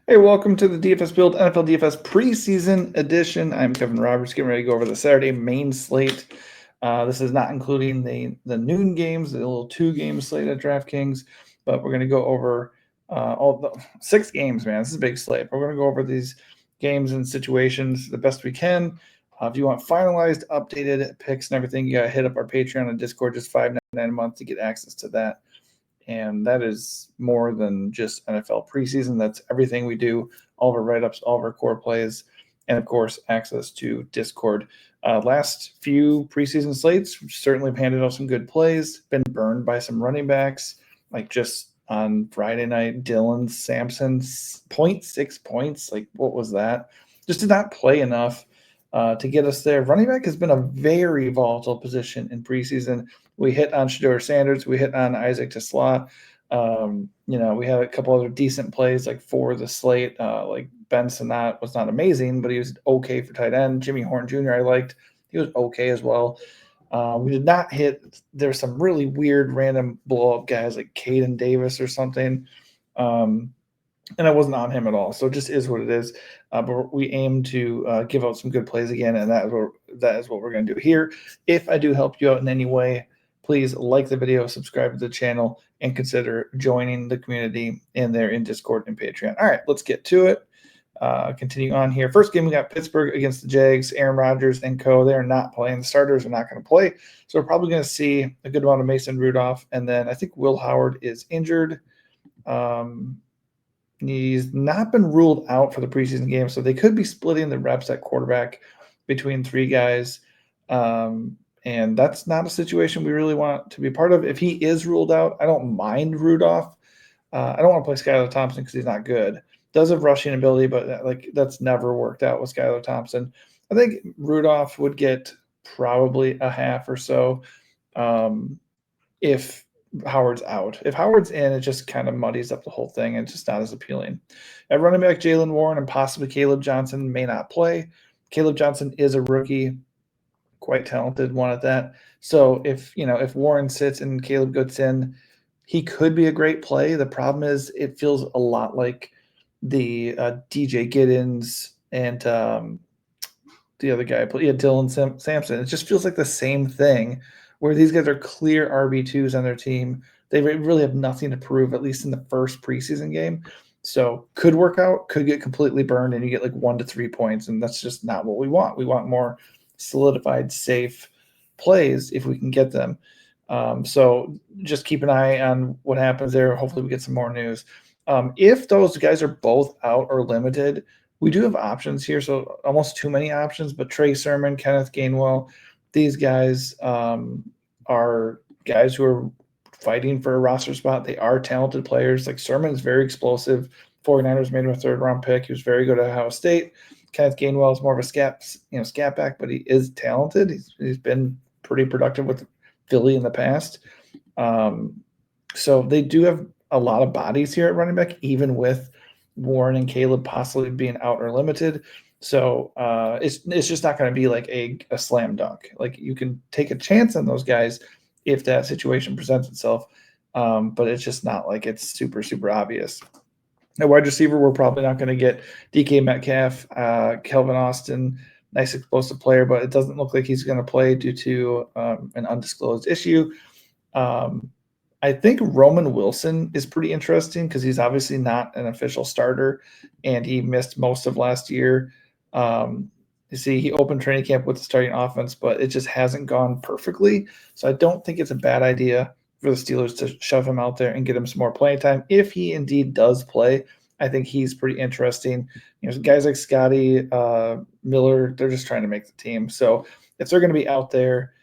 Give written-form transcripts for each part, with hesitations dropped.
Hey, welcome to the DFS Build NFL DFS Preseason Edition. I'm Kevin Roberts, getting ready to go over the Saturday main slate. This is not including the noon games, the little 2-game slate at DraftKings, but we're going to go over all the 6 games, man. This is a big slate. We're going to go over these games and situations the best we can. If you want finalized, updated picks and everything, you got to hit up our Patreon and Discord, just $5.99 a month to get access to that. And that is more than just NFL preseason. That's everything we do, all of our write-ups, all of our core plays, and, of course, access to Discord. Last few preseason slates certainly have handed out some good plays, been burned by some running backs, like just on Friday night, Dylan Sampson, 0.6 points. Like, what was that? Just did not play enough to get us there. Running back has been a very volatile position in preseason. We hit on Shedeur Sanders. We hit on Isaac Tesla. We had a couple other decent plays like for the slate. Like Ben Sinnott was not amazing, but he was okay for tight end. Jimmy Horn Jr. I liked. He was okay as well. We did not hit. There's some really weird random blow-up guys like Caden Davis or something. And I wasn't on him at all. So it just is what it is. But we aim to give out some good plays again, and that is what we're going to do here. If I do help you out in any way, please like the video, subscribe to the channel, and consider joining the community in there in Discord and Patreon. All right, let's get to it. Continue on here. First game, we got Pittsburgh against the Jags. Aaron Rodgers and co. They're not playing. The starters are not going to play. So we're probably going to see a good amount of Mason Rudolph. And then I think Will Howard is injured. He's not been ruled out for the preseason game, so they could be splitting the reps at quarterback between 3 guys. And that's not a situation we really want to be part of. If he is ruled out, I don't mind Rudolph. I don't want to play Skylar Thompson because he's not good. Does have rushing ability, but that's never worked out with Skylar Thompson. I think Rudolph would get probably a half or so if Howard's out. If Howard's in, it just kind of muddies up the whole thing and it's just not as appealing. At running back, Jaylen Warren and possibly Caleb Johnson may not play. Caleb Johnson is a rookie, quite talented one at that. So if Warren sits and Caleb gets in, he could be a great play. The problem is it feels a lot like the DJ Giddens and the other guy, Dylan Sampson. It just feels like the same thing where these guys are clear RB2s on their team. They really have nothing to prove, at least in the first preseason game. So could work out, could get completely burned, and you get like 1 to 3 points, and that's just not what we want. We want more solidified, safe plays if we can get them. So just keep an eye on what happens there. Hopefully we get some more news. If those guys are both out or limited, we do have options here, so almost too many options, but Trey Sermon, Kenneth Gainwell, these guys are guys who are fighting for a roster spot. They are talented players. Like Sermon is very explosive. 49ers made him a 3rd-round pick. He was very good at Ohio State. Kenneth Gainwell is more of a scat back, but he is talented. He's been pretty productive with Philly in the past. So they do have a lot of bodies here at running back, even with Warren and Caleb possibly being out or limited. So it's just not going to be like a slam dunk. Like you can take a chance on those guys if that situation presents itself, but it's just not like it's super, super obvious. At wide receiver, we're probably not going to get DK Metcalf, Kelvin Austin, nice explosive player, but it doesn't look like he's going to play due to an undisclosed issue. I think Roman Wilson is pretty interesting because he's obviously not an official starter, and he missed most of last year. You see, he opened training camp with the starting offense, but it just hasn't gone perfectly. So I don't think it's a bad idea for the Steelers to shove him out there and get him some more playing time. If he indeed does play, I think he's pretty interesting. Guys like Scotty Miller, they're just trying to make the team. So if they're going to be out there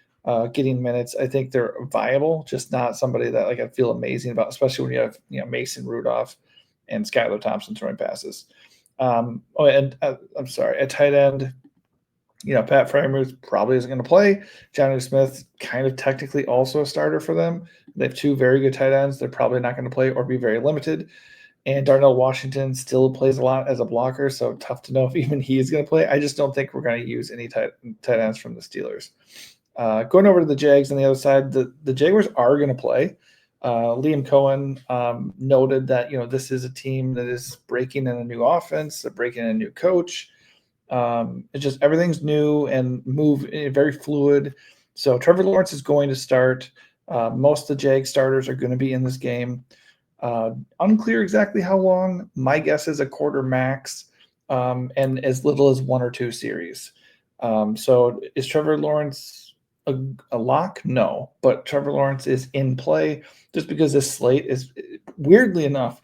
getting minutes, I think they're viable, just not somebody that I feel amazing about, especially when you have Mason Rudolph and Skylar Thompson throwing passes. I'm sorry, at tight end, Pat Freiermuth probably isn't going to play. Johnny Smith kind of technically also a starter for them. They have 2 very good tight ends. They're probably not going to play or be very limited. And Darnell Washington still plays a lot as a blocker, so tough to know if even he is going to play. I just don't think we're going to use any tight ends from the Steelers. Going over to the Jags on the other side, the Jaguars are going to play. Liam Cohen noted that, this is a team that is breaking in a new offense, they're breaking in a new coach. It's just everything's new and very fluid. So Trevor Lawrence is going to start. Most of the Jag starters are going to be in this game. Unclear exactly how long. My guess is a quarter max, and as little as 1 or 2 series. So is Trevor Lawrence a lock? No, but Trevor Lawrence is in play just because this slate is, weirdly enough,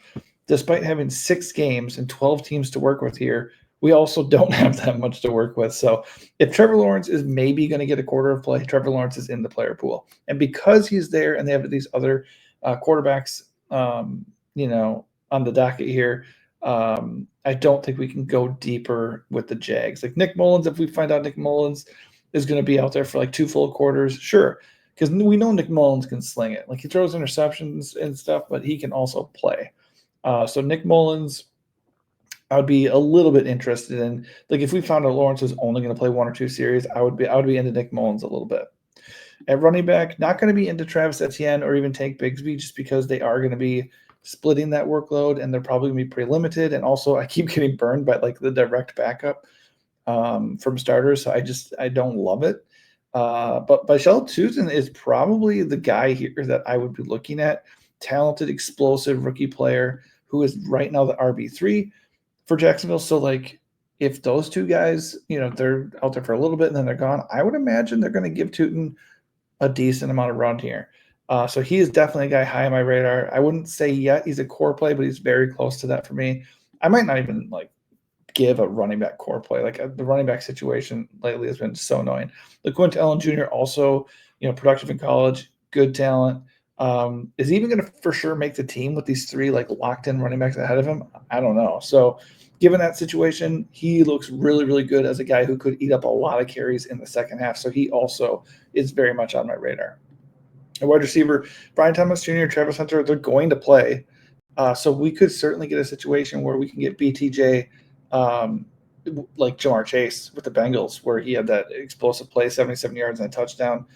despite having 6 games and 12 teams to work with here, we also don't have that much to work with. So if Trevor Lawrence is maybe going to get a quarter of play, Trevor Lawrence is in the player pool. And because he's there and they have these other quarterbacks, on the docket here, I don't think we can go deeper with the Jags. Like Nick Mullins, if we find out Nick Mullins is going to be out there for like 2 full quarters, sure. Because we know Nick Mullins can sling it. Like he throws interceptions and stuff, but he can also play. So Nick Mullins, I would be a little bit interested in. Like if we found out Lawrence was only going to play 1 or 2 series, I would be into Nick Mullins a little bit. At running back, not going to be into Travis Etienne or even Tank Bigsby just because they are going to be splitting that workload and they're probably going to be pretty limited. And also I keep getting burned by like the direct backup from starters. So I don't love it. But Sheldon Susan is probably the guy here that I would be looking at. Talented, explosive rookie player who is right now the RB3 for Jacksonville. So like if those 2 guys, they're out there for a little bit and then they're gone, I would imagine they're going to give Tootin a decent amount of run here. So he is definitely a guy high on my radar. I wouldn't say yet he's a core play, but he's very close to that for me. I might not even like give a running back core play. Like the running back situation lately has been so annoying. LeQuint Allen Jr. also, productive in college, good talent. Is he even going to for sure make the team with these 3 like locked in running backs ahead of him? I don't know. So given that situation, he looks really, really good as a guy who could eat up a lot of carries in the second half. So he also is very much on my radar. A wide receiver, Brian Thomas Jr., Travis Hunter, they're going to play. So we could certainly get a situation where we can get BTJ like Jamar Chase with the Bengals, where he had that explosive play, 77 yards and a touchdown.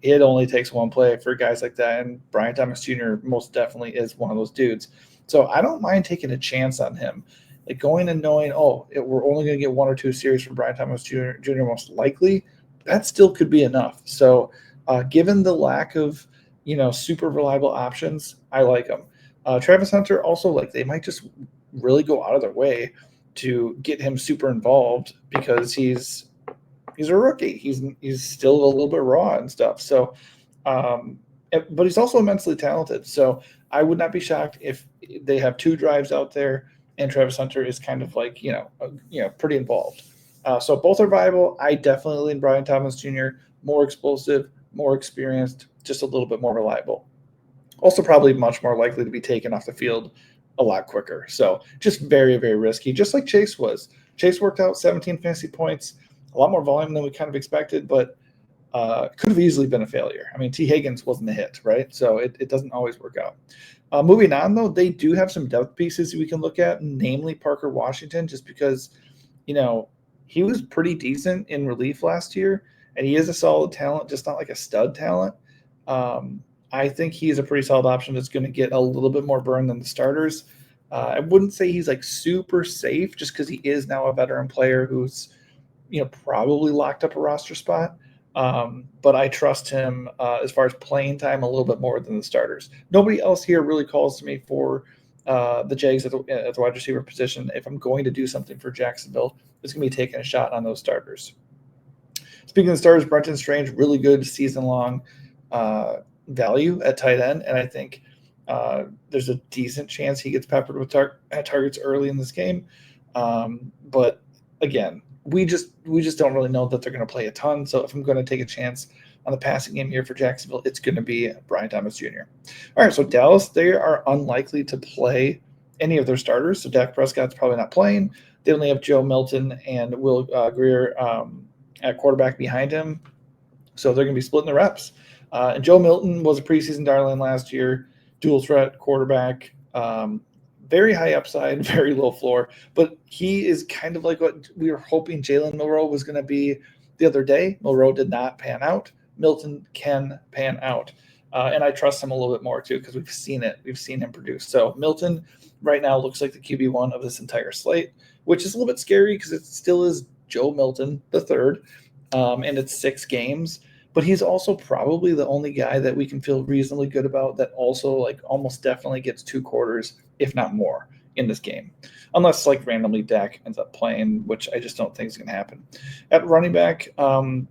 It only takes 1 play for guys like that, and Brian Thomas Jr. most definitely is one of those dudes. So I don't mind taking a chance on him. Like going and knowing, we're only going to get 1 or 2 series from Brian Thomas Jr. most likely, that still could be enough. So given the lack of, super reliable options, I like him. Travis Hunter also, like they might just really go out of their way to get him super involved because he's a rookie. He's still a little bit raw and stuff. So, but he's also immensely talented. So I would not be shocked if they have 2 drives out there and Travis Hunter is kind of like, pretty involved. So both are viable. I definitely lean Brian Thomas Jr., more explosive, more experienced, just a little bit more reliable. Also probably much more likely to be taken off the field a lot quicker. So just very, very risky, just like Chase was. Chase worked out 17 fantasy points, a lot more volume than we kind of expected, but could have easily been a failure. I mean, T. Higgins wasn't a hit, right? So it doesn't always work out. Moving on, though, they do have some depth pieces we can look at, namely Parker Washington, just because, he was pretty decent in relief last year, and he is a solid talent, just not like a stud talent. I think he's a pretty solid option that's going to get a little bit more burn than the starters. I wouldn't say he's like super safe just because he is now a veteran player who's, probably locked up a roster spot. But I trust him as far as playing time a little bit more than the starters. Nobody else here really calls to me for the Jags at the wide receiver position. If I'm going to do something for Jacksonville, it's going to be taking a shot on those starters. Speaking of starters, Brenton Strange, really good season-long value at tight end, and I think there's a decent chance he gets peppered with targets early in this game. But again, we just don't really know that they're going to play a ton. So if I'm going to take a chance on the passing game here for Jacksonville, it's going to be Brian Thomas Jr. All right, so Dallas, they are unlikely to play any of their starters. So Dak Prescott's probably not playing. They only have Joe Milton and Will Greer at quarterback behind him. So they're going to be splitting the reps. And Joe Milton was a preseason darling last year, dual threat quarterback, very high upside, very low floor. But he is kind of like what we were hoping Jalen Milroe was going to be the other day. Milroe did not pan out. Milton can pan out. And I trust him a little bit more too because we've seen it. We've seen him produce. So Milton right now looks like the QB1 of this entire slate, which is a little bit scary because it still is Joe Milton the third, and it's 6 games. But he's also probably the only guy that we can feel reasonably good about that also like almost definitely gets 2 quarters, if not more, in this game. Unless like randomly Dak ends up playing, which I just don't think is going to happen. At running back,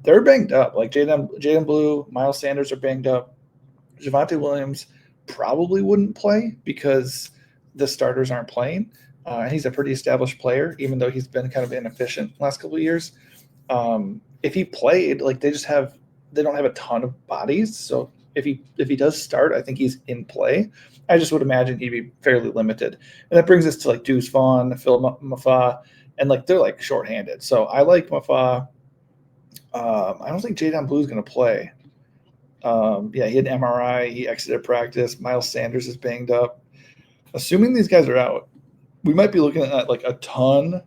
they're banged up. Like Jaden Blue, Miles Sanders are banged up. Javonte Williams probably wouldn't play because the starters aren't playing. He's a pretty established player, even though he's been kind of inefficient last couple of years. If he played, like they don't have a ton of bodies. So if he does start, I think he's in play. I just would imagine he'd be fairly limited. And that brings us to like Deuce Vaughn, Phil Mafah, and like they're like shorthanded. So I like Mafah. I don't think Jaden Blue is going to play. He had an MRI. He exited practice. Miles Sanders is banged up. Assuming these guys are out, we might be looking at like a ton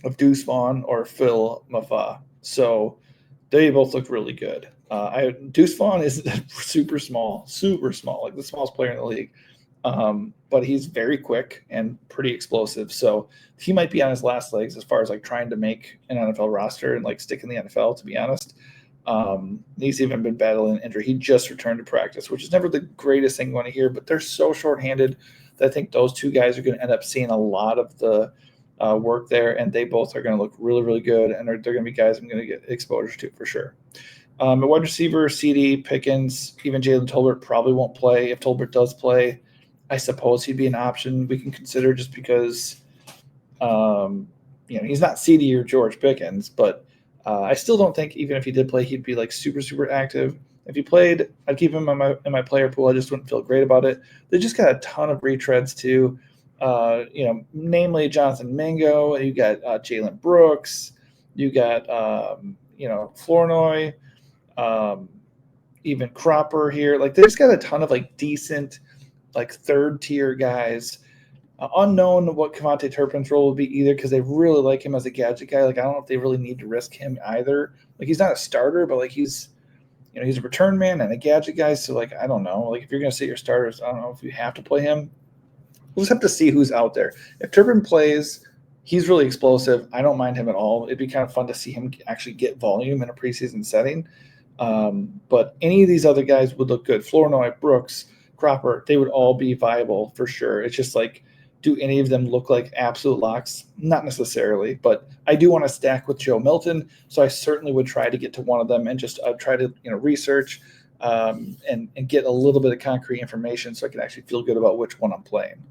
of Deuce Vaughn or Phil Mafah. So they both look really good. Deuce Vaughn is super small, like the smallest player in the league. But he's very quick and pretty explosive. So he might be on his last legs as far as like trying to make an NFL roster and like stick in the NFL, to be honest. He's even been battling injury. He just returned to practice, which is never the greatest thing you want to hear, but they're so shorthanded that I think those two guys are going to end up seeing a lot of the work there, and they both are going to look really, really good, and they're going to be guys I'm going to get exposure to for sure. A wide receiver, CD, Pickens, even Jalen Tolbert probably won't play. If Tolbert does play, I suppose he'd be an option we can consider just because, he's not CD or George Pickens, but I still don't think even if he did play, he'd be like super, super active. If he played, I'd keep him in my player pool. I just wouldn't feel great about it. They just got a ton of retreads too. Namely Jonathan Mingo. You got Jalen Brooks. You got Flournoy. Even Cropper here. Like they just got a ton of like decent, like third tier guys. Unknown what Cavante Turpin's role will be either because they really like him as a gadget guy. Like I don't know if they really need to risk him either. Like he's not a starter, but like he's a return man and a gadget guy. So like I don't know. Like if you're gonna sit your starters, I don't know if you have to play him. We'll just have to see who's out there. If Turpin plays, he's really explosive. I don't mind him at all. It'd be kind of fun to see him actually get volume in a preseason setting. But any of these other guys would look good. Flournoy, Brooks, Cropper, they would all be viable for sure. It's just like, do any of them look like absolute locks? Not necessarily, but I do want to stack with Joe Milton, so I certainly would try to get to one of them and just try to research and get a little bit of concrete information so I can actually feel good about which one I'm playing.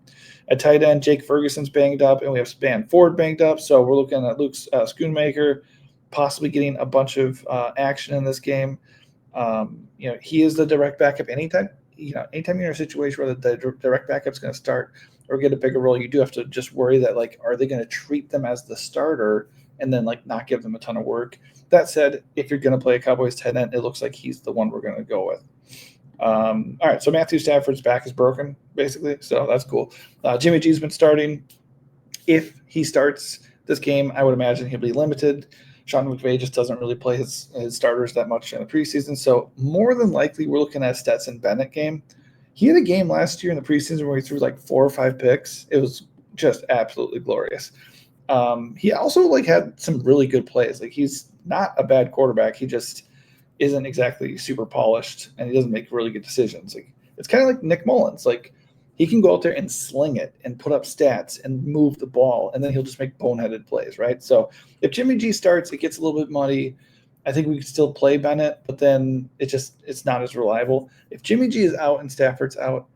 At tight end, Jake Ferguson's banged up, and we have Span Ford banged up, so we're looking at Luke Schoonmaker possibly getting a bunch of action in this game. He is the direct backup anytime. Anytime you're in a situation where the direct backup's going to start or get a bigger role, you do have to just worry that, like, are they going to treat them as the starter and then, like, not give them a ton of work? That said, if you're going to play a Cowboys tight end, it looks like he's the one we're going to go with. All right, so Matthew Stafford's back is broken, basically, so that's cool. Jimmy G's been starting. If he starts this game, I would imagine he'll be limited. Sean McVay just doesn't really play his starters that much in the preseason. So more than likely, we're looking at a Stetson Bennett game. He had a game last year in the preseason where he threw like 4 or 5 picks. It was just absolutely glorious. He also had some really good plays. Like he's not a bad quarterback. He just isn't exactly super polished, and he doesn't make really good decisions. Like it's kind of like Nick Mullins. Like he can go out there and sling it and put up stats and move the ball, and then he'll just make boneheaded plays, right? So if Jimmy G starts, it gets a little bit muddy. I think we could still play Bennett, but then it's not as reliable. If Jimmy G is out and Stafford's out,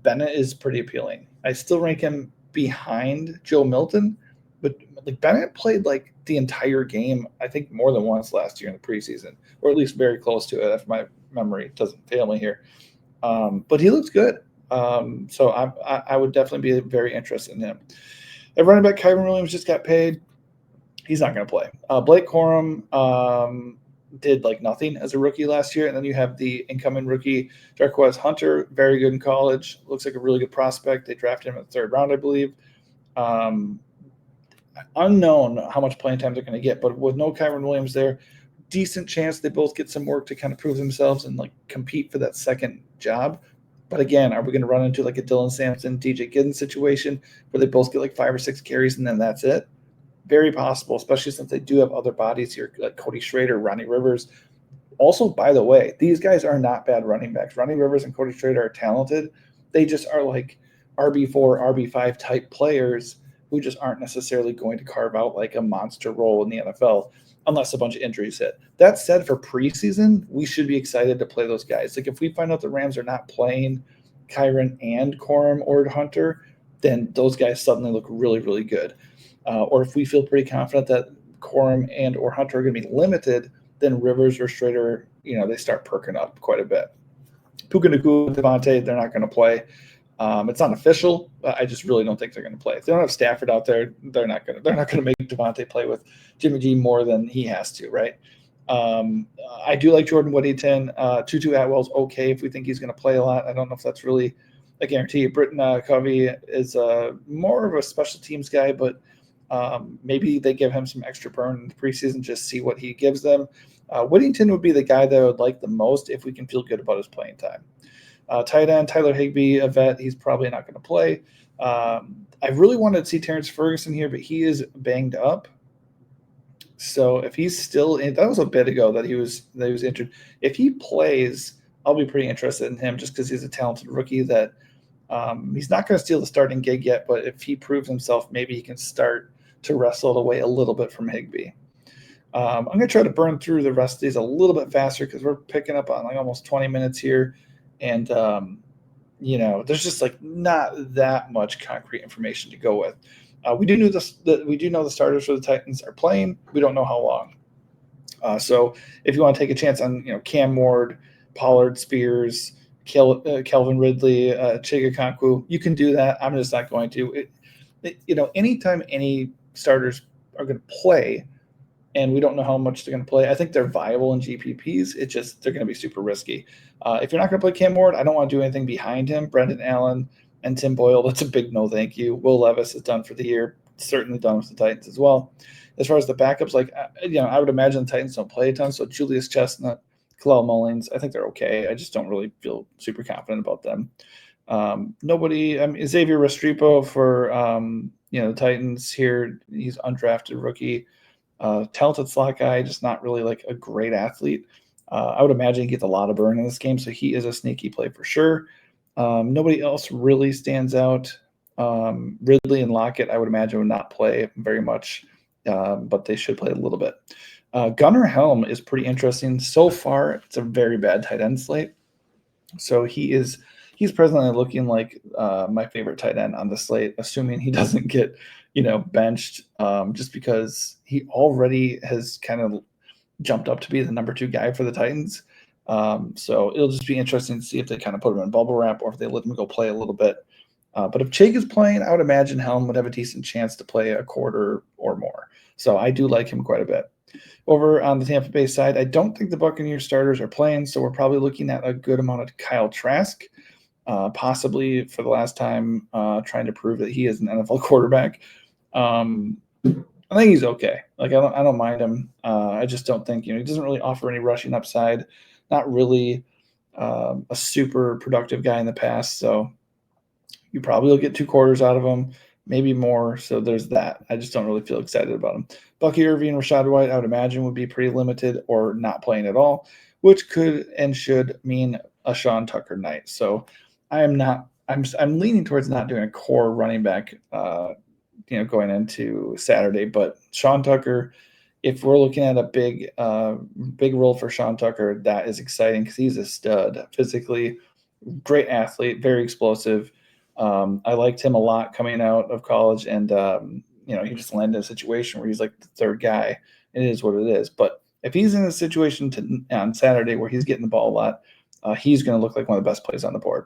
Bennett is pretty appealing. I still rank him behind Joe Milton, but like Bennett played like the entire game, I think more than once last year in the preseason, or at least very close to it if my memory doesn't fail me here. But he looks good. So I would definitely be very interested in him. At running back, Kyron Williams just got paid. He's not going to play. Blake Corum did like nothing as a rookie last year, and then you have the incoming rookie Jarquez Hunter, very good in college. Looks like a really good prospect. They drafted him in the 3rd round, I believe. Unknown how much playing time they're going to get, but with no Kyron Williams there, decent chance they both get some work to kind of prove themselves and like compete for that second job. But again, are we going to run into like a Dylan Sampson, DJ Giddens situation where they both get like 5 or 6 carries and then that's it? Very possible, especially since they do have other bodies here like Cody Schrader, Ronnie Rivers. Also, by the way, these guys are not bad running backs. Ronnie Rivers and Cody Schrader are talented. They just are like RB4, RB5 type players who just aren't necessarily going to carve out like a monster role in the NFL unless a bunch of injuries hit. That said, for preseason, we should be excited to play those guys. Like if we find out the Rams are not playing Kyren and Corum or Hunter, then those guys suddenly look really, really good. Or if we feel pretty confident that Corum and or Hunter are going to be limited, then Rivers or Schrader, they start perking up quite a bit. Puka Nacua, Devontae, they're not going to play. It's not official. I just really don't think they're going to play. If they don't have Stafford out there, they're not going to make Devontae play with Jimmy G more than he has to, right? I do like Jordan Whittington. Tutu Atwell's okay if we think he's going to play a lot. I don't know if that's really a guarantee. Britton Covey is more of a special teams guy, but maybe they give him some extra burn in the preseason, just see what he gives them. Whittington would be the guy that I would like the most if we can feel good about his playing time. Tight end, Tyler Higbee, a vet, he's probably not going to play. I really wanted to see Terrence Ferguson here, but he is banged up. So if he's still in, that was a bit ago that he was injured. If he plays, I'll be pretty interested in him just because he's a talented rookie that he's not going to steal the starting gig yet, but if he proves himself, maybe he can start to wrestle it away a little bit from Higbee. I'm going to try to burn through the rest of these a little bit faster because we're picking up on like almost 20 minutes here. And, there's just like not that much concrete information to go with. We do know the starters for the Titans are playing. We don't know how long. So if you want to take a chance on, Cam Ward, Pollard, Spears, Kelvin Ridley, Chiga Konkwu, you can do that. I'm just not going to. Anytime any starters are going to play, and we don't know how much they're going to play, I think they're viable in GPPs. They're going to be super risky. If you're not going to play Cam Ward, I don't want to do anything behind him. Brendan Allen and Tim Boyle, that's a big no thank you. Will Levis is done for the year. Certainly done with the Titans as well. As far as the backups, I would imagine the Titans don't play a ton. So Julius Chestnut, Kalel Mullings, I think they're okay. I just don't really feel super confident about them. Xavier Restrepo for the Titans here. He's undrafted rookie. Talented slot guy, just not really like a great athlete. I would imagine he gets a lot of burn in this game, so he is a sneaky play for sure. Nobody else really stands out. Ridley and Lockett, I would imagine, would not play very much, but they should play a little bit. Gunnar Helm is pretty interesting. So far, it's a very bad tight end slate. So he's presently looking like my favorite tight end on the slate, assuming he doesn't get benched, just because he already has kind of jumped up to be the number 2 guy for the Titans. So it'll just be interesting to see if they kind of put him in bubble wrap or if they let him go play a little bit. But if Chig is playing, I would imagine Helm would have a decent chance to play a quarter or more. So I do like him quite a bit. Over on the Tampa Bay side, I don't think the Buccaneers starters are playing, so we're probably looking at a good amount of Kyle Trask, possibly for the last time, trying to prove that he is an NFL quarterback. I think he's okay. Like I don't mind him. I just don't think he doesn't really offer any rushing upside. Not really a super productive guy in the past. So you probably will get 2 quarters out of him, maybe more. So there's that. I just don't really feel excited about him. Bucky Irving, Rachaad White, I would imagine would be pretty limited or not playing at all, which could and should mean a Sean Tucker night. So I'm leaning towards not doing a core running back going into Saturday, but Sean Tucker, if we're looking at a big role for Sean Tucker, that is exciting because he's a stud, physically great athlete, very explosive. I liked him a lot coming out of college, and he just landed in a situation where he's like the 3rd guy. It is what it is. But if he's in a situation on Saturday where he's getting the ball a lot, he's going to look like one of the best plays on the board.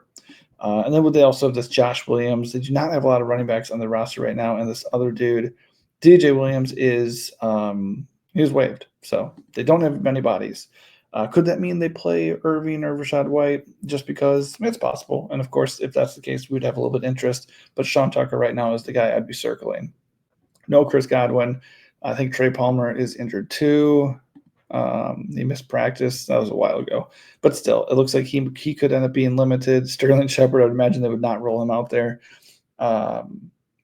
And then they also have this Josh Williams. They do not have a lot of running backs on the roster right now. And this other dude, DJ Williams, is he was waived. So they don't have many bodies. Could that mean they play Irving or Rachaad White just because? It's possible. And, of course, if that's the case, we'd have a little bit of interest. But Sean Tucker right now is the guy I'd be circling. No Chris Godwin. I think Trey Palmer is injured too. He missed practice. That was a while ago. But still, it looks like he could end up being limited. Sterling Shepard, I would imagine they would not roll him out there.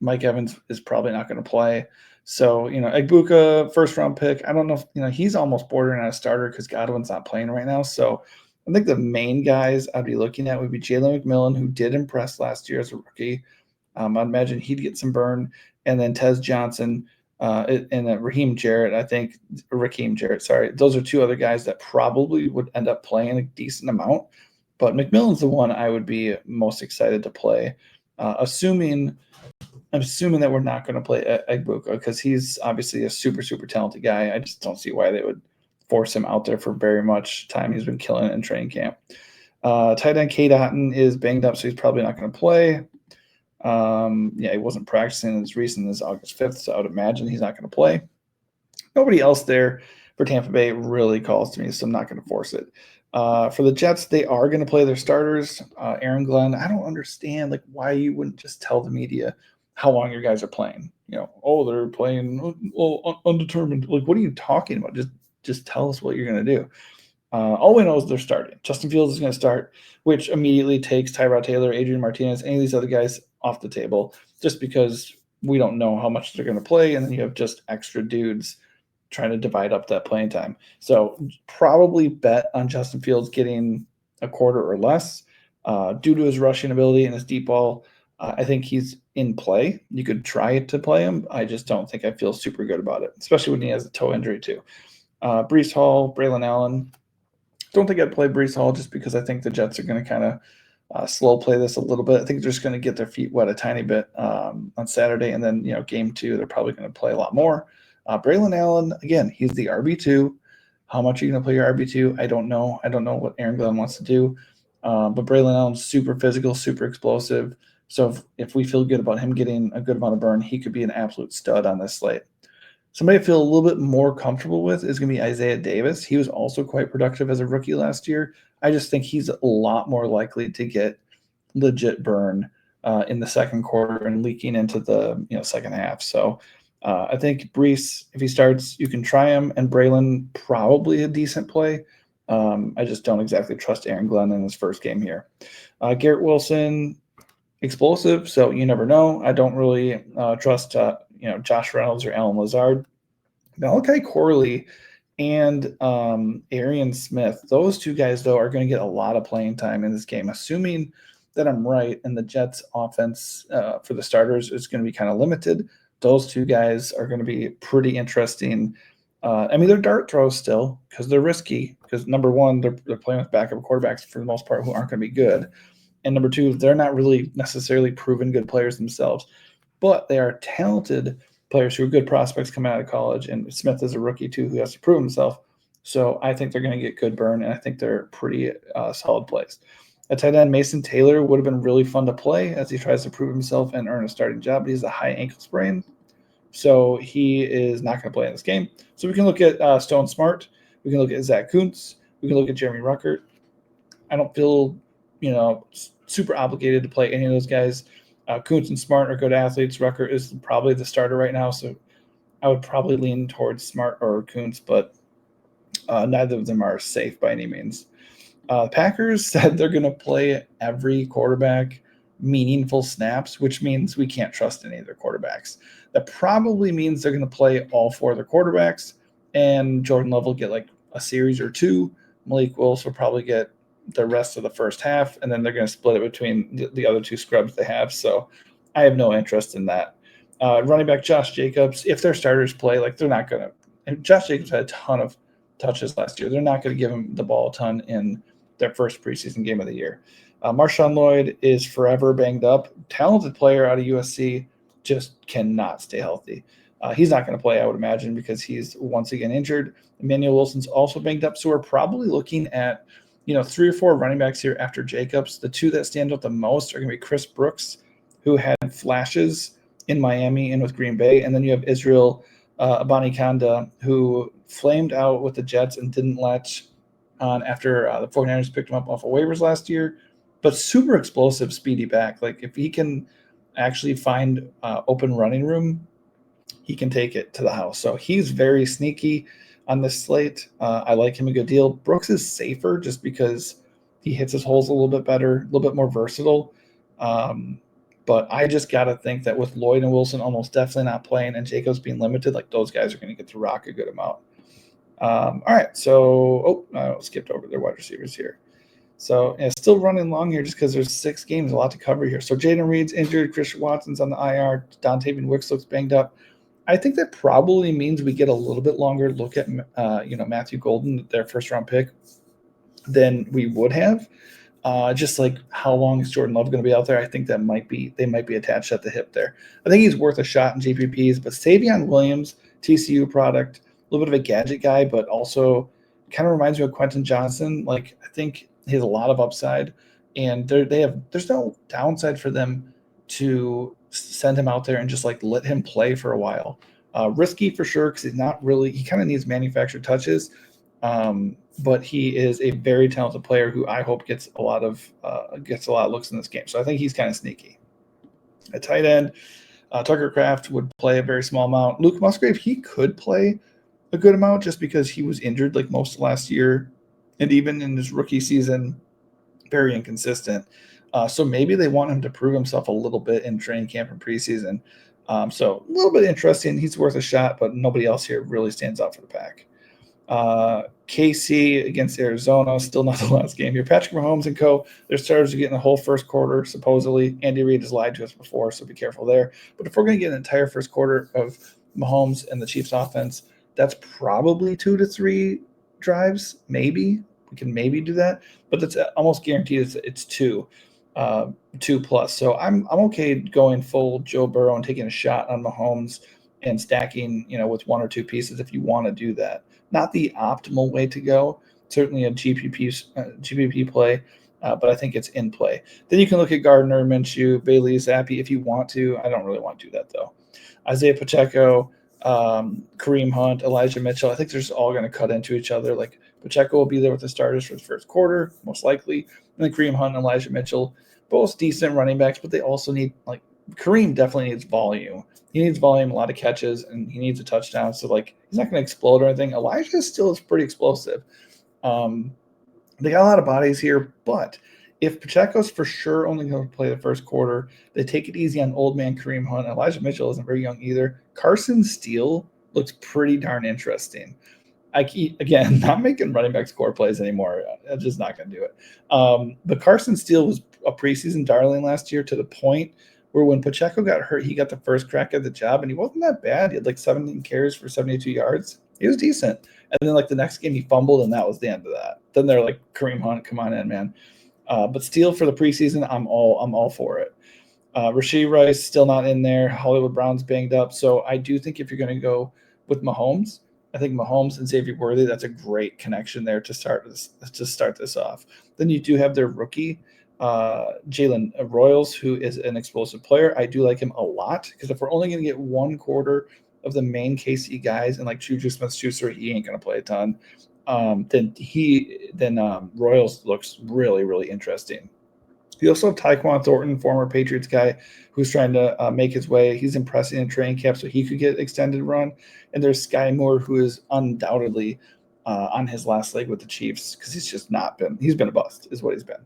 Mike Evans is probably not going to play. So, Egbuka, first-round pick. I don't know if, he's almost bordering on a starter because Godwin's not playing right now. So I think the main guys I'd be looking at would be Jalen McMillan, who did impress last year as a rookie. I'd imagine he'd get some burn. And then Tez Johnson and Raheem Jarrett, sorry. Those are two other guys that probably would end up playing a decent amount. But McMillan's the one I would be most excited to play, assuming that we're not going to play Egbuka because he's obviously a super, super talented guy. I just don't see why they would force him out there for very much time. He's been killing it in training camp. Tight end Cade Otton is banged up, so he's probably not going to play. He wasn't practicing as recent as August 5th, so I would imagine he's not going to play. Nobody else there for Tampa Bay really calls to me, so I'm not going to force it. For the Jets, they are going to play their starters. Aaron Glenn, I don't understand why you wouldn't just tell the media how long your guys are playing. They're playing undetermined. What are you talking about? Just tell us what you're going to do. All we know is they're starting. Justin Fields is going to start, which immediately takes Tyrod Taylor, Adrian Martinez, any of these other guys off the table just because we don't know how much they're going to play, and then you have just extra dudes trying to divide up that playing time. So probably bet on Justin Fields getting a quarter or less due to his rushing ability and his deep ball. I think he's in play. You could try to play him. I just don't think I feel super good about it, especially when he has a toe injury too. Breece Hall, Braylon Allen. Don't think I'd play Breece Hall just because I think the Jets are going to kind of slow play this a little bit. I think they're just going to get their feet wet a tiny bit on Saturday, and then game 2 they're probably going to play a lot more. Braylon Allen, again, he's the RB2. How much are you going to play your RB2? I don't know. I don't know what Aaron Glenn wants to do. But Braylon Allen's super physical, super explosive. So if we feel good about him getting a good amount of burn, he could be an absolute stud on this slate. Somebody I feel a little bit more comfortable with is going to be Isaiah Davis. He was also quite productive as a rookie last year. I just think he's a lot more likely to get legit burn in the second quarter and leaking into the second half. So I think Breece, if he starts, you can try him, and Braylon probably a decent play. I just don't exactly trust Aaron Glenn in his first game here. Garrett Wilson, explosive, so you never know. I don't really trust Josh Reynolds or Alan Lazard. Malachi Corley and Arian Smith, those two guys, though, are going to get a lot of playing time in this game, assuming that I'm right and the Jets offense for the starters is going to be kind of limited. Those two guys are going to be pretty interesting. They're dart throws still because they're risky because, number one, they're playing with backup quarterbacks for the most part who aren't going to be good. And number two, they're not really necessarily proven good players themselves, but they are talented players who are good prospects coming out of college. And Smith is a rookie too who has to prove himself. So I think they're going to get good burn, and I think they're pretty solid plays. At tight end, Mason Taylor would have been really fun to play as he tries to prove himself and earn a starting job. But he has a high ankle sprain, so he is not going to play in this game. So we can look at Stone Smart. We can look at Zach Kuntz. We can look at Jeremy Ruckert. I don't feel super obligated to play any of those guys. Kuntz and Smart are good athletes. Ruckert is probably the starter right now, so I would probably lean towards Smart or Kuntz, but neither of them are safe by any means. Packers said they're going to play every quarterback meaningful snaps, which means we can't trust any of their quarterbacks. That probably means they're going to play all 4 of their quarterbacks, and Jordan Love will get a series or 2. Malik Willis will probably get the rest of the first half, and then they're going to split it between the other 2 scrubs they have. So I have no interest in that. Running back Josh Jacobs, if their starters play, they're not going to – Josh Jacobs had a ton of touches last year. They're not going to give him the ball a ton in their first preseason game of the year. Marshawn Lloyd is forever banged up. Talented player out of USC, just cannot stay healthy. He's not going to play, I would imagine, because he's once again injured. Emmanuel Wilson's also banged up, so we're probably looking at 3 or 4 running backs here after Jacobs. The 2 that stand out the most are going to be Chris Brooks, who had flashes in Miami and with Green Bay, and then you have Israel Abanikanda, who flamed out with the Jets and didn't latch on after the 49ers picked him up off of waivers last year, but super explosive, speedy back. If he can actually find open running room, he can take it to the house. So he's very sneaky. on this slate. I like him a good deal. Brooks is safer just because he hits his holes a little bit better, a little bit more versatile. But I just got to think that with Lloyd and Wilson almost definitely not playing and Jacobs being limited, like those guys are going to get to rock a good amount. All right, so I skipped over their wide receivers here. So still running long here just because there's 6 games, a lot to cover here. So Jaden Reed's injured, Christian Watson's on the IR, Dontavian Wicks looks banged up. I think that probably means we get a little bit longer look at Matthew Golden, their first round pick, than we would have. Just like how long is Jordan Love going to be out there? I think that they might be attached at the hip there. I think he's worth a shot in GPPs, but Savion Williams, TCU product, a little bit of a gadget guy, but also kind of reminds me of Quentin Johnson. Like I think he has a lot of upside, and there's no downside for them to send him out there and just like let him play for a while. Risky for sure because he kind of needs manufactured touches. But he is a very talented player who I hope gets a lot of looks in this game. So I think he's kind of sneaky. At tight end, Tucker Kraft would play a very small amount. Luke Musgrave, he could play a good amount just because he was injured like most of last year, and even in his rookie season, very inconsistent. So maybe they want him to prove himself a little bit in training camp and preseason. So a little bit interesting. He's worth a shot, but nobody else here really stands out for the pack. KC against Arizona, still not the last game here. Patrick Mahomes and co. Their starters are getting the whole first quarter, supposedly. Andy Reid has lied to us before, so be careful there. But if we're going to get an entire first quarter of Mahomes and the Chiefs offense, that's probably 2 to 3 drives, maybe. We can maybe do that, but that's almost guaranteed it's 2 plus. So I'm okay going full Joe Burrow and taking a shot on Mahomes and stacking, with 1 or 2 pieces if you want to do that. Not the optimal way to go. Certainly a GPP play, but I think it's in play. Then you can look at Gardner, Minshew, Bailey Zappi if you want to. I don't really want to do that though. Isaiah Pacheco, Kareem Hunt, Elijah Mitchell. I think they're just all going to cut into each other. Like Pacheco will be there with the starters for the first quarter, most likely. And then Kareem Hunt and Elijah Mitchell, both decent running backs, but they also need Kareem definitely needs volume. He needs volume, a lot of catches, and he needs a touchdown. So, he's not going to explode or anything. Elijah still is pretty explosive. They got a lot of bodies here, but if Pacheco's for sure only going to play the first quarter, they take it easy on old man Kareem Hunt. Elijah Mitchell isn't very young either. Carson Steele looks pretty darn interesting. Again, not making running back score plays anymore. I'm just not going to do it. But Carson Steele was a preseason darling last year to the point where when Pacheco got hurt, he got the first crack at the job, and he wasn't that bad. He had 17 carries for 72 yards. He was decent. And then the next game he fumbled, and that was the end of that. Then they're like, Kareem Hunt, come on in, man. But Steele for the preseason, I'm all for it. Rashee Rice still not in there. Hollywood Brown's banged up. So I do think if you're going to go with Mahomes, I think Mahomes and Xavier Worthy, that's a great connection there to start this off. Then you do have their rookie, Jalen Royals, who is an explosive player. I do like him a lot because if we're only going to get 1 quarter of the main KC guys and Juju Smith-Schuster, he ain't going to play a ton. Then Royals looks really, really interesting. You also have Tyquan Thornton, former Patriots guy, who's trying to make his way. He's impressing in training camp, so he could get extended run. And there's Sky Moore, who is undoubtedly on his last leg with the Chiefs because he's been a bust, is what he's been.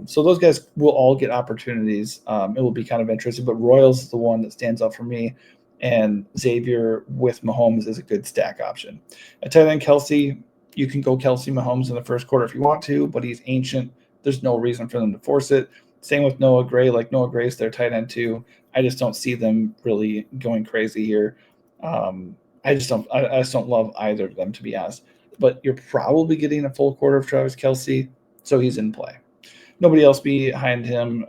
So those guys will all get opportunities. It will be kind of interesting, but Royals is the one that stands out for me, and Xavier with Mahomes is a good stack option. At tight end, Kelsey, you can go Kelsey Mahomes in the first quarter if you want to, but he's ancient. There's no reason for them to force it. Same with Noah Gray. Noah Gray's their tight end too. I just don't see them really going crazy here. I just don't love either of them, to be honest. But you're probably getting a full quarter of Travis Kelce, so he's in play. Nobody else behind him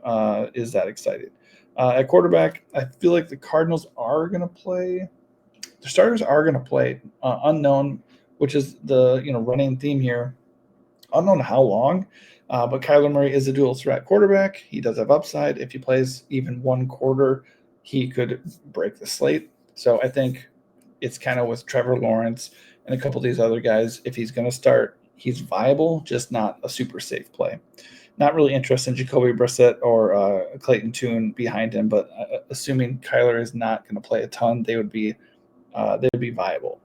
is that excited. At quarterback, I feel like the Cardinals are going to play. The starters are going to play. Unknown, which is the running theme here. Unknown how long, but Kyler Murray is a dual threat quarterback. He does have upside. If he plays even 1 quarter, he could break the slate. So I think it's kind of with Trevor Lawrence and a couple of these other guys. If he's going to start, he's viable, just not a super safe play. Not really interested in Jacoby Brissett or Clayton Tune behind him, but assuming Kyler is not going to play a ton, they would be they'd be viable.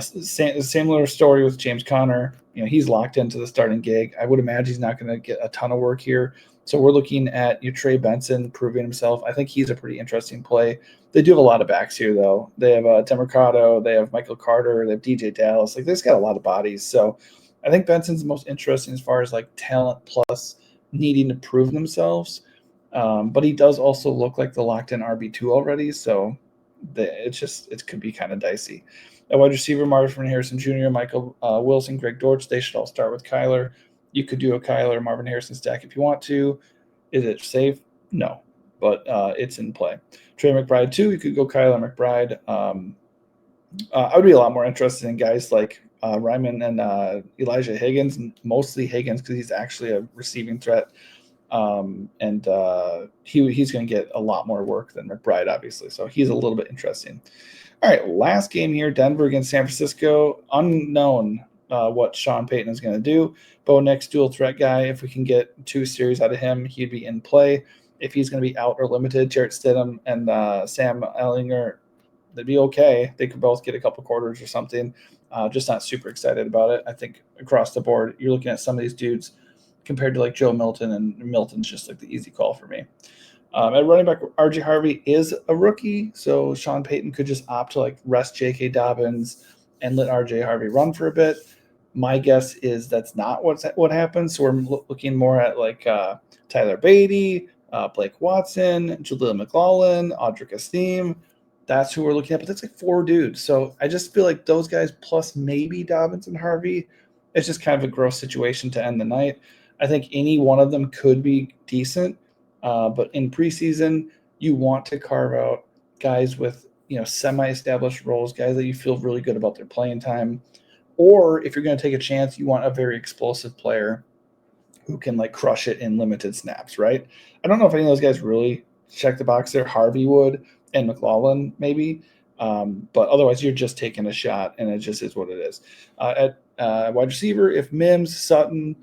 Similar story with James Conner. He's locked into the starting gig. I would imagine he's not going to get a ton of work here. So we're looking at Trey Benson proving himself. I think he's a pretty interesting play. They do have a lot of backs here, though. They have Demercado, they have Michael Carter, they have DJ Dallas. They've got a lot of bodies. So I think Benson's the most interesting as far as talent plus needing to prove themselves. But he does also look like the locked-in RB2 already. So it could be kind of dicey. At wide receiver, Marvin Harrison Jr., Michael Wilson, Greg Dortch, they should all start with Kyler. You could do a Kyler Marvin Harrison stack if you want to. Is it safe? No, but it's in play. Trey McBride too. You could go Kyler McBride. I would be a lot more interested in guys like Ryman and Elijah Higgins, mostly Higgins because he's actually a receiving threat. And he's going to get a lot more work than McBride, obviously. So he's a little bit interesting. All right, last game here, Denver against San Francisco. Unknown what Sean Payton is going to do. Bo Nix, dual threat guy. If we can get 2 series out of him, he'd be in play. If he's going to be out or limited, Jarrett Stidham and Sam Ehlinger, they'd be okay. They could both get a couple quarters or something. Just not super excited about it. I think across the board, you're looking at some of these dudes compared to Joe Milton, and Milton's just the easy call for me. At running back, R.J. Harvey is a rookie, so Sean Payton could just opt to rest J.K. Dobbins and let R.J. Harvey run for a bit. My guess is that's not what happens. So we're looking more at Tyler Beatty, Blake Watson, Jaleel McLaughlin, Audric Esteem. That's who we're looking at, but that's 4 dudes. So I just feel like those guys plus maybe Dobbins and Harvey, it's just kind of a gross situation to end the night. I think any one of them could be decent, but in preseason, you want to carve out guys with semi-established roles, guys that you feel really good about their playing time. Or if you're going to take a chance, you want a very explosive player who can crush it in limited snaps, right? I don't know if any of those guys really check the box there. Harvey would and McLaughlin maybe, but otherwise you're just taking a shot, and it just is what it is. At wide receiver, if Mims, Sutton,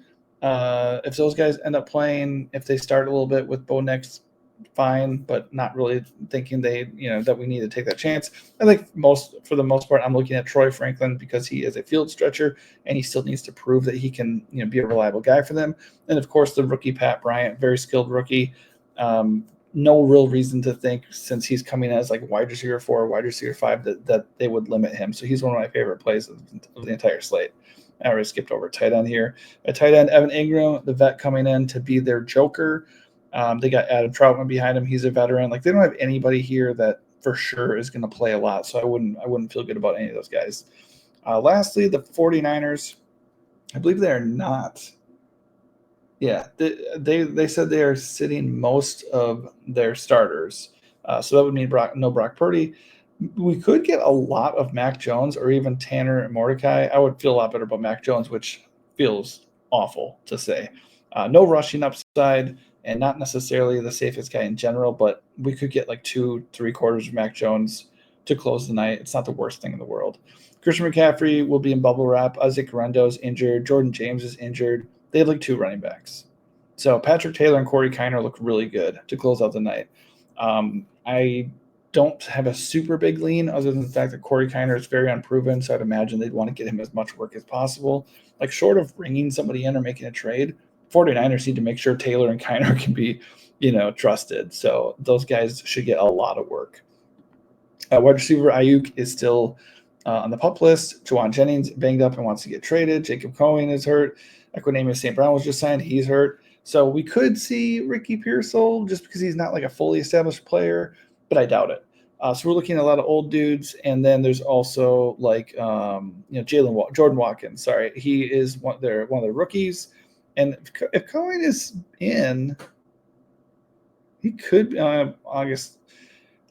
if those guys end up playing, if they start a little bit with Bo Nix, fine, but not really thinking that we need to take that chance. I think for the most part, I'm looking at Troy Franklin because he is a field stretcher and he still needs to prove that he can be a reliable guy for them. And of course, the rookie Pat Bryant, very skilled rookie. No real reason to think, since he's coming as wide receiver 4, wide receiver 5, that they would limit him. So he's one of my favorite plays of the entire slate. I already skipped over tight end here. At tight end, Evan Ingram, the vet, coming in to be their joker. They got Adam Troutman behind him. He's a veteran. They don't have anybody here that for sure is going to play a lot. So I wouldn't feel good about any of those guys. Lastly, the 49ers, I believe they are not. Yeah, they said they are sitting most of their starters. So that would mean no Brock Purdy. We could get a lot of Mac Jones or even Tanner Mordecai. I would feel a lot better about Mac Jones, which feels awful to say. No rushing upside, and not necessarily the safest guy in general, but we could get 2-3 quarters of Mac Jones to close the night. It's not the worst thing in the world. Christian McCaffrey will be in bubble wrap. Isaac Rendo's injured. Jordan James is injured. They have 2 running backs. So Patrick Taylor and Corey Kiner look really good to close out the night. I don't have a super big lean other than the fact that Corey Kiner is very unproven, so I'd imagine they'd want to get him as much work as possible. Short of bringing somebody in or making a trade, 49ers need to make sure Taylor and Kiner can be, trusted. So those guys should get a lot of work. Wide receiver Ayuk is still on the pup list. Juwan Jennings banged up and wants to get traded. Jacob Cohen is hurt. Equanimeous St. Brown was just signed. He's hurt. So we could see Ricky Pearsall just because he's not a fully established player, but I doubt it. So we're looking at a lot of old dudes, and then there's also Jordan Watkins. Sorry, he is one of their rookies, and if Cohen is in, he could August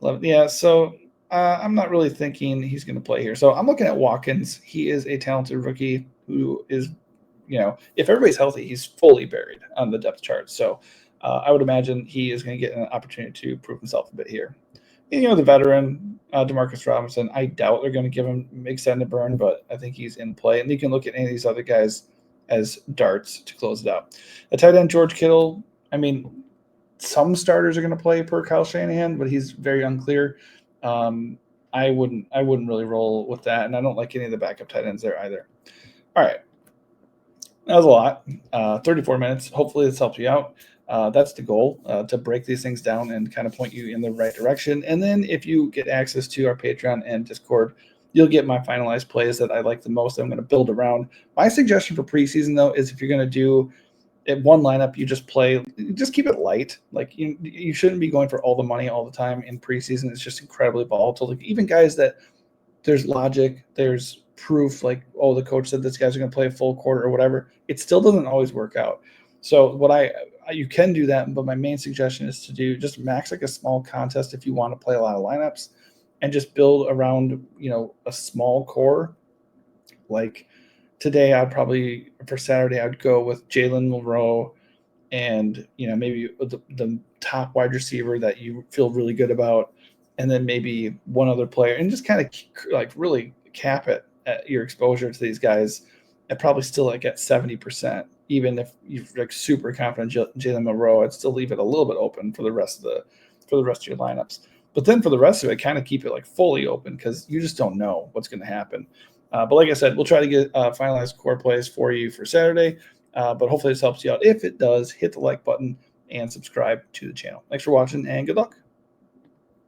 11th. Yeah, so I'm not really thinking he's going to play here. So I'm looking at Watkins. He is a talented rookie who is, if everybody's healthy, he's fully buried on the depth chart. So I would imagine he is going to get an opportunity to prove himself a bit here. And, the veteran, Demarcus Robinson, I doubt they're going to give him extended burn, but I think he's in play. And you can look at any of these other guys as darts to close it out. At tight end, George Kittle, some starters are going to play per Kyle Shanahan, but he's very unclear. I wouldn't really roll with that, and I don't like any of the backup tight ends there either. All right, that was a lot. 34 minutes. Hopefully this helps you out. That's the goal, to break these things down and kind of point you in the right direction. And then if you get access to our Patreon and Discord, you'll get my finalized plays that I like the most. I'm going to build around. My suggestion for preseason, though, is if you're going to do it one lineup, you just keep it light. Like you shouldn't be going for all the money all the time in preseason. It's just incredibly volatile. Like even guys that there's logic, there's proof, like, oh, the coach said this guy's going to play a full quarter or whatever. It still doesn't always work out. So you can do that, but my main suggestion is to do just max like a small contest if you want to play a lot of lineups and just build around, a small core. Like today, for Saturday, I'd go with Jalen Milroe and, maybe the top wide receiver that you feel really good about, and then maybe one other player, and just kind of like really cap it at your exposure to these guys at probably still like at 70%. Even if you're like super confident Jalen Milroe, I'd still leave it a little bit open for the rest of your lineups. But then for the rest of it, kind of keep it like fully open because you just don't know what's going to happen. But like I said, we'll try to get finalized core plays for you for Saturday. But hopefully this helps you out. If it does, hit the like button and subscribe to the channel. Thanks for watching and good luck.